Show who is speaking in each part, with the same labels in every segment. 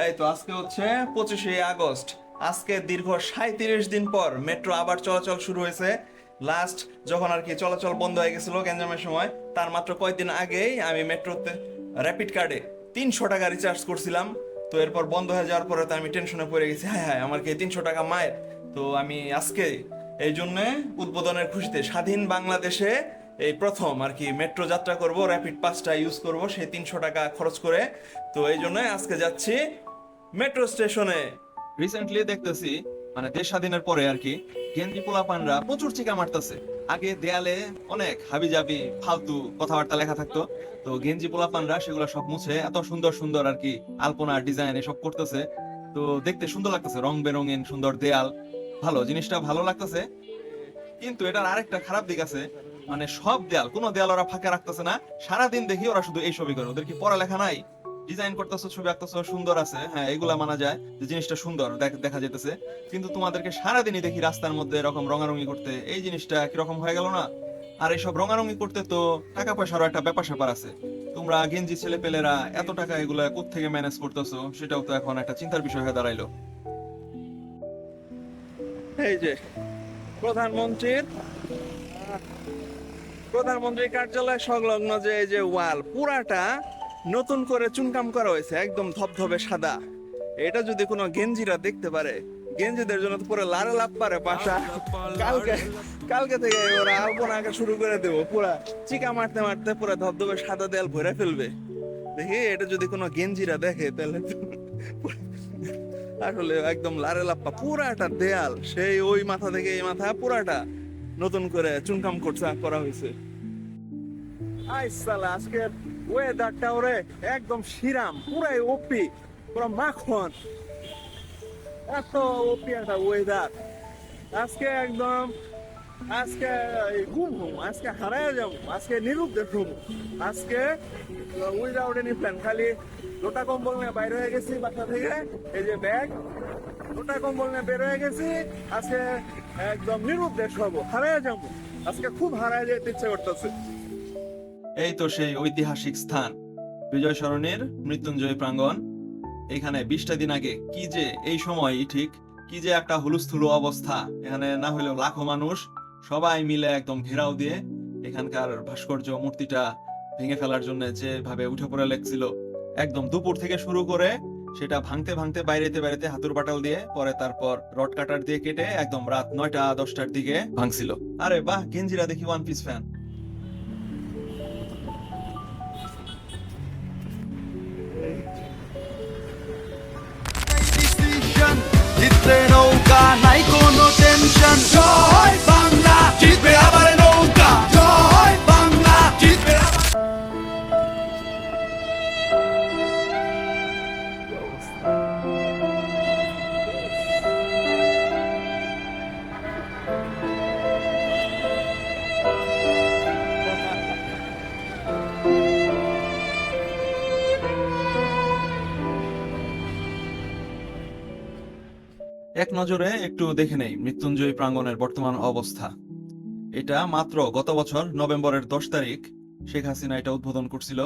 Speaker 1: এই তো আজকে হচ্ছে 25শে আগস্ট। আজকে দীর্ঘ 37 দিন পর মেট্রো আবার চলাচল শুরু হয়েছে। লাস্ট যখন আর কি চলাচল বন্ধ হয়ে গেছিল গ্যাঞ্জামের সময়, তার মাত্র কয়েকদিন আগেই আমি মেট্রোতে র্যাপিড কার্ডে 300 টাকা রিচার্জ করছিলাম। তো এরপর বন্ধ হয়ে যাওয়ার পরে তো আমি টেনশনে পড়ে গেছি, হ্যাঁ হ্যাঁ আমার কি 300 টাকা মায়ের। তো আমি আজকে এই জন্য উদ্বোধনের খুশিতে স্বাধীন বাংলাদেশে এই প্রথম আর কি মেট্রো যাত্রা করব, র্যাপিড পাসটা ইউজ করব সেই 300 টাকা খরচ করে। তো এই জন্য আজকে যাচ্ছি মেট্রো স্টেশনে। রিসেন্টলি দেখতেছি মানে দেশ স্বাধীনের পরে আর কি গেঞ্জি পোলাপানরা প্রচুর চিকা মারতেছে। আগে দেয়ালে অনেক হাবিজাবি ফালতু কথাবার্তা লেখা থাকতো, তো গেঞ্জি পোলাপানরা সেগুলো সব মুছে এত সুন্দর সুন্দর আর কি আলপনা ডিজাইন এসব করতেছে। তো দেখতে সুন্দর লাগতেছে, রং বেরঙিন সুন্দর দেয়াল, ভালো জিনিসটা ভালো লাগতেছে। কিন্তু এটার আরেকটা খারাপ দিক আছে, মানে সব দেয়াল, কোনো দেয়াল ওরা ফাঁকা রাখতেছে না। সারাদিন দেখি ওরা শুধু এই ছবি করে, ওদের কি পড়ালেখা নাই? ডিজাইন করতেছো, ছবি আঁকতেছো, সুন্দর আছে, হ্যাঁ এগুলা মানা যায় যে জিনিসটা সুন্দর দেখা যেতেছে। কিন্তু তোমাদেরকে সারাদিনই দেখি রাস্তার মধ্যে এরকম রঙারঙি করতে, এই জিনিসটা কিরকম হয়ে গেল না? আর এইসব রঙারঙি করতে তো টাকা পয়সারও একটা ব্যাপার স্যাপার আছে। তোমরা গেঞ্জি ছেলে পেলেরা এত টাকা এগুলা কোত্থেকে ম্যানেজ করতেছো, সেটাও তো এখন একটা চিন্তার বিষয় হয়ে দাঁড়াইলো। এই যে প্রধানমন্ত্রীর প্রধানমন্ত্রী কার্যালয় সংলগ্ন যে এই যে ওয়াল পুরাটা নতুন করে চুনকাম করা হয়েছে, একদম ধবধবে সাদা। এটা যদি কোনো গেঞ্জিরা দেখতে পারে, গেঞ্জিদের জন্য তো পুরো লারে লাভ পারে পাশা। কালকে কালকে থেকে ওরা আলপনা আঁকা শুরু করে দেবো, পুরা চিকা মারতে মারতে পুরো ধবধবে সাদা দেয়াল ভরে ফেলবে। দেখি এটা যদি কোনো গেঞ্জিরা দেখে তাহলে তো আসলে একদম লারে লাপ্পা পুরাটা দেয়াল, সেই ওই মাথা থেকে এই মাথা পুরাটা নতুন করে চুনকাম করা হয়েছে। আইসালা আজকের ওয়েদারটা ওরে একদম শিরাম, পুরাই ওপি, পুরো মাখন, এত ওপি একটা ওয়েদার আজকে একদম। আজকে ঘুম আজকে হারায় যাবো, আজকে নিরুদ্ধ ঘুম আজকে, উইদাউট এনি প্ল্যান। খালি লোটা কম্বল নিয়ে বাইরে হয়ে গেছি বাসা থেকে, এই যে ব্যাগ, লোটা কম্বল নিয়ে বের হয়ে গেছি। আজকে একদম নিরুদ্দেশ হবো, হারায় যাবো আজকে, খুব হারায় যেতে ইচ্ছে করতেছে। এই তো সেই ঐতিহাসিক স্থান বিজয় সরণির মৃত্যুঞ্জয় প্রাঙ্গণ। এখানে 20টা দিন আগে কি যে এই সময় ঠিক কি যে একটা হুলুস্থুলু অবস্থা, এখানে না হলেও লাখো মানুষ সবাই মিলে একদম ঘেরাও দিয়ে এখানকার ভাস্কর্য মূর্তিটা ভেঙে ফেলার জন্য যেভাবে উঠে পড়ে লেগছিল, একদম দুপুর থেকে শুরু করে সেটা ভাঙতে ভাঙতে বাইরেতে বাইরেতে হাতুর বাটাল দিয়ে, পরে তারপর রড কাটার দিয়ে কেটে একদম রাত 9টা-10টার দিকে ভাঙছিল। আরে বাহ, গেঞ্জিরা দেখি ওয়ান পিস ফ্যান।
Speaker 2: জিতলে নৌকা নাই কোনো টেনশন, জয় বাংলা জিতবে আবার নৌকা, জয় বাংলা জিতবে আবার।
Speaker 1: এক নজরে একটু দেখে নেই মৃত্যুঞ্জয় প্রাঙ্গণের বর্তমান অবস্থা। এটা মাত্র গত বছর নভেম্বরের 10 তারিখ শেখ হাসিনা এটা উদ্বোধন করছিল।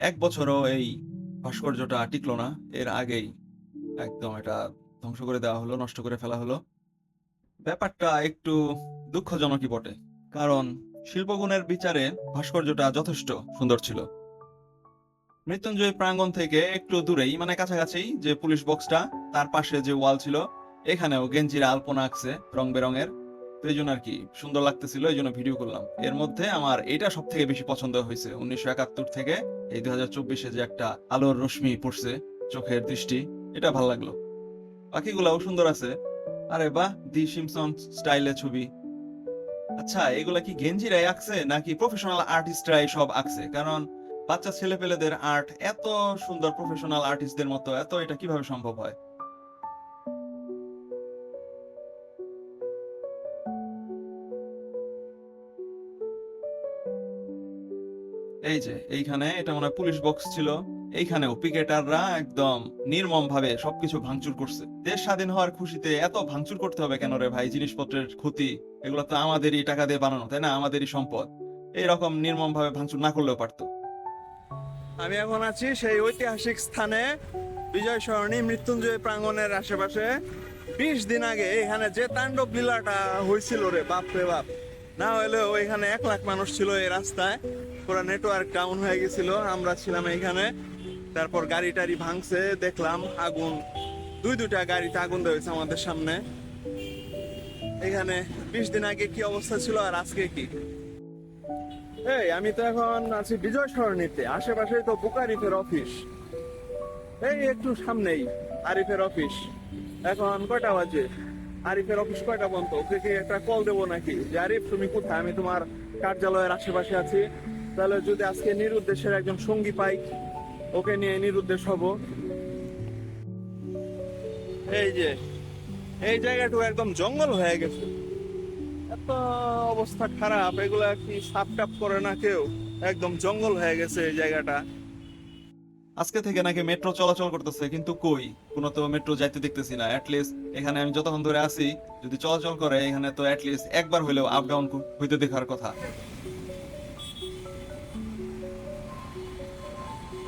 Speaker 1: এক বছরও এই ভাস্কর্যটা টিকলো না, এর আগেই একদম এটা ধ্বংস করে দেওয়া হলো, নষ্ট করে ফেলা হলো। ব্যাপারটা একটু দুঃখজনকই বটে, কারণ শিল্পগুণের বিচারে ভাস্কর্যটা যথেষ্ট সুন্দর ছিল। মৃত্যুঞ্জয় প্রাঙ্গণ থেকে একটু দূরেই মানে কাছাকাছি যে পুলিশ বক্সটা, তার পাশে যে ওয়াল ছিল, এখানেও গেঞ্জিরা আলপনা আঁকছে রং বেরঙের। তো এই জন্য আর কি সুন্দর লাগতেছিল, এই জন্য ভিডিও করলাম। এর মধ্যে আমার এটা সব থেকে বেশি পছন্দ হয়েছে, 1971 থেকে এই 2024-এ যে একটা আলোর রশ্মি পড়ছে, চোখের দৃষ্টি, এটা ভালো লাগলো। বাকিগুলাও সুন্দর আছে। আরে বাহ, দি সিমসন স্টাইলে ছবি। আচ্ছা, এগুলা কি গেঞ্জিরাই আঁকছে নাকি প্রফেশনাল আর্টিস্টরাই সব আঁকছে? কারণ বাচ্চা ছেলে পেলেদের আর্ট এত সুন্দর, প্রফেশনাল আর্টিস্টদের মতো এত, এটা কিভাবে সম্ভব হয়? এই যে এইখানে এটা মনে হয় পুলিশ বক্স ছিল, এইখানেও পিকেটাররা একদম নির্মম ভাবে সবকিছু ভাঙচুর করছে। দেশ স্বাধীন হওয়ার খুশিতে এত ভাঙচুর করতে হবে কেন রে ভাই? জিনিসপত্রের ক্ষতি, এগুলো তো আমাদেরই টাকা দিয়ে বানানো, তাই না? আমাদেরই সম্পদ। এইরকম নির্মম ভাবে ভাঙচুর না করলেও পারতো। আমি এখন আছি সেই ঐতিহাসিক স্থানে, বিজয় সরণি মৃত্যুঞ্জয় প্রাঙ্গণের আশেপাশে 20 দিন আগে এখানে যে তাণ্ডব লীলাটা হয়েছিল রে বাপ রে বাপ, না হলেও এখানে 1 লাখ মানুষ ছিল এই রাস্তায়। পুরো নেটওয়ার্ক ডাউন হয়ে গেছিল, আমরা ছিলাম এখানে। তারপর গাড়ি টাড়ি ভাঙছে, দেখলাম আগুন, দুইটা গাড়িতে আগুন দেওয়া হয়েছে আমাদের সামনে। এখানে 20 দিন আগে কি অবস্থা ছিল আর আজকে কি। এই আমি তো এখন আছি বিজয় সরণিতে, আশেপাশে তো বুকারিফের অফিস, এই একটু সামনেই আরিফের অফিস। এখন কয়টা বাজে? আরিফের অফিস কয়টা বন্ধ? ওকে কি একটা কল দেবো নাকি যে আরিফ তুমি কোথায়, আমি তোমার কার্যালয়ের আশেপাশে আছি। তাহলে যদি আজকে নিরুদ্দেশের একজন সঙ্গী পাই, ওকে নিয়ে নিরুদ্দেশ হব। এই যে এই জায়গাটু একদম জঙ্গল হয়ে গেছে, এত অবস্থা খারাপ, এগুলা কি সাফ টাপ করে না কেউ? একদম জঙ্গল হয়ে গেছে এই জায়গাটা।
Speaker 3: আজকে থেকে নাকি মেট্রো চলাচল করতেছে, কিন্তু কই কোনো তো মেট্রো যাইতে দেখতেছি না। অ্যাটলিস্ট এখানে আমি যতক্ষণ ধরে আছি, যদি চলাচল করে এখানে তো অ্যাটলিস্ট একবার হইলেও আপ ডাউন হইতে দেখার কথা।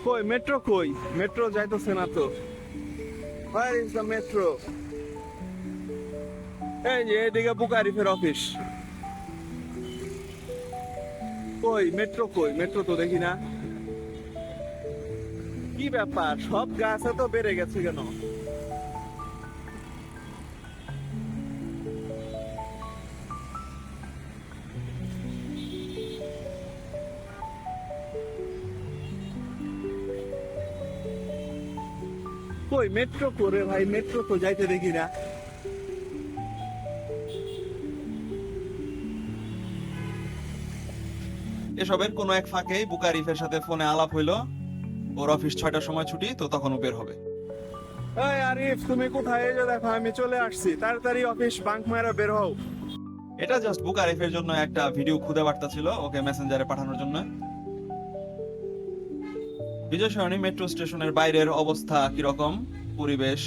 Speaker 1: কই মেট্রো, কই মেট্রো যাইতেছে না তো। Where is the metro? এই যে এদিকে বুকারিফের অফিস। কই মেট্রো, কই মেট্রো তো দেখি না। কি ব্যাপার, সব গাছ এত বেড়ে গেছে কেন? কই মেট্রো করে ভাই, মেট্রো তো যাইতে দেখি না।
Speaker 3: এসবের কোনো এক ফাঁকেই বুকারিফের সাথে ফোনে আলাপ হইলো। ওর অফিস 6টার সময় ছুটি, তো তখনও বের হবে।
Speaker 1: এই আরিফ তুমি কোথায়? এই যে দেখো আমি চলে আসছি, তাড়াতাড়ি অফিস বাঙ্ক মারা বের হও।
Speaker 3: এটা জাস্ট বুকারিফের জন্য একটা ভিডিও খুদে বার্তা ছিল, ওকে মেসেঞ্জারে পাঠানোর জন্য। বিজয় সরণি মেট্রো স্টেশনের বাইরের অবস্থা কিরকম, পরিবেশ,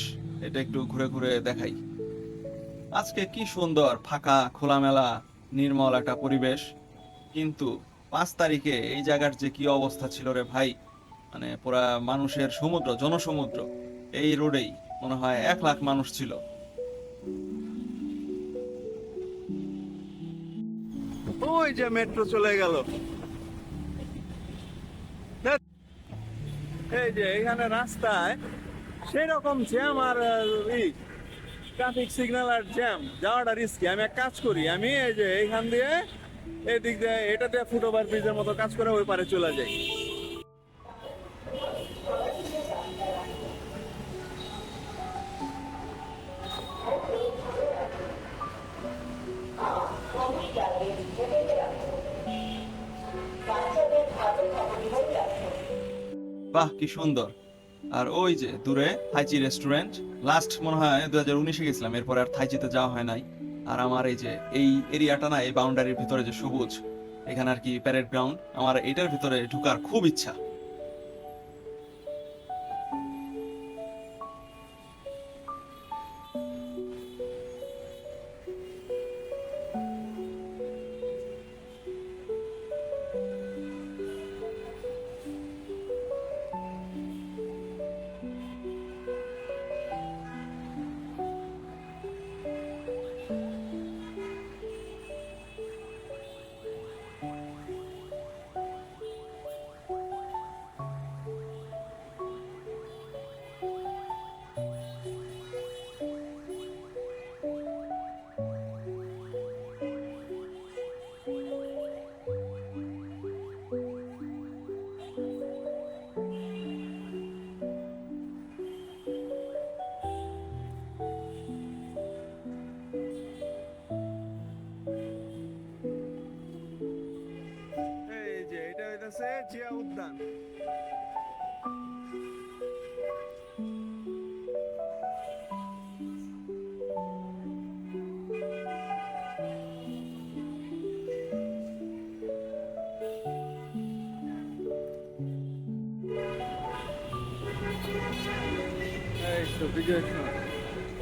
Speaker 3: এটা একটু ঘুরে ঘুরে দেখাই। আজকে কি সুন্দর ফাঁকা খোলামেলা নির্মল একটা পরিবেশ, কিন্তু 5 তারিখে এই জায়গার যে কি অবস্থা ছিল রে ভাই, মানে পুরা মানুষের সমুদ্র, জনসমুদ্র। এই রোডেই মনে হয় 1 লাখ মানুষ ছিল।
Speaker 1: ওই যে মেট্রো চলে গেল। ধ্যাৎ। এই যে এখানে রাস্তায় সেই রকম জ্যাম আর ট্রাফিক সিগন্যাল আর জ্যাম, যাওয়াটা রিস্কি। আমি এক কাজ করি, আমি এই যে এইখান দিয়ে এদিক দিয়ে এটা দিয়ে ফুটওভার ব্রিজের মতো কাজ করে ওই পারে চলে যাই।
Speaker 3: বাহ কি সুন্দর। আর ওই যে দূরে থাইচি রেস্টুরেন্ট, লাস্ট মনে হয় 2019-এ গেছিলাম, এরপর আর থাইচিতে যাওয়া হয় নাই। আর আমার এই যে এই এরিয়াটা না, এই বাউন্ডারির ভিতরে যে সবুজ, এখানে আর কি প্যারেড গ্রাউন্ড, আমার এটার ভিতরে ঢুকার খুব ইচ্ছা।
Speaker 1: এই যে এটা হইতাছে জিয়া উদ্যান। এই তো বিজয় সরণি।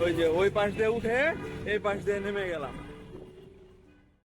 Speaker 1: ওই যে ওই পাশ দিয়ে উঠে এই পাশ দিয়ে নেমে গেলাম।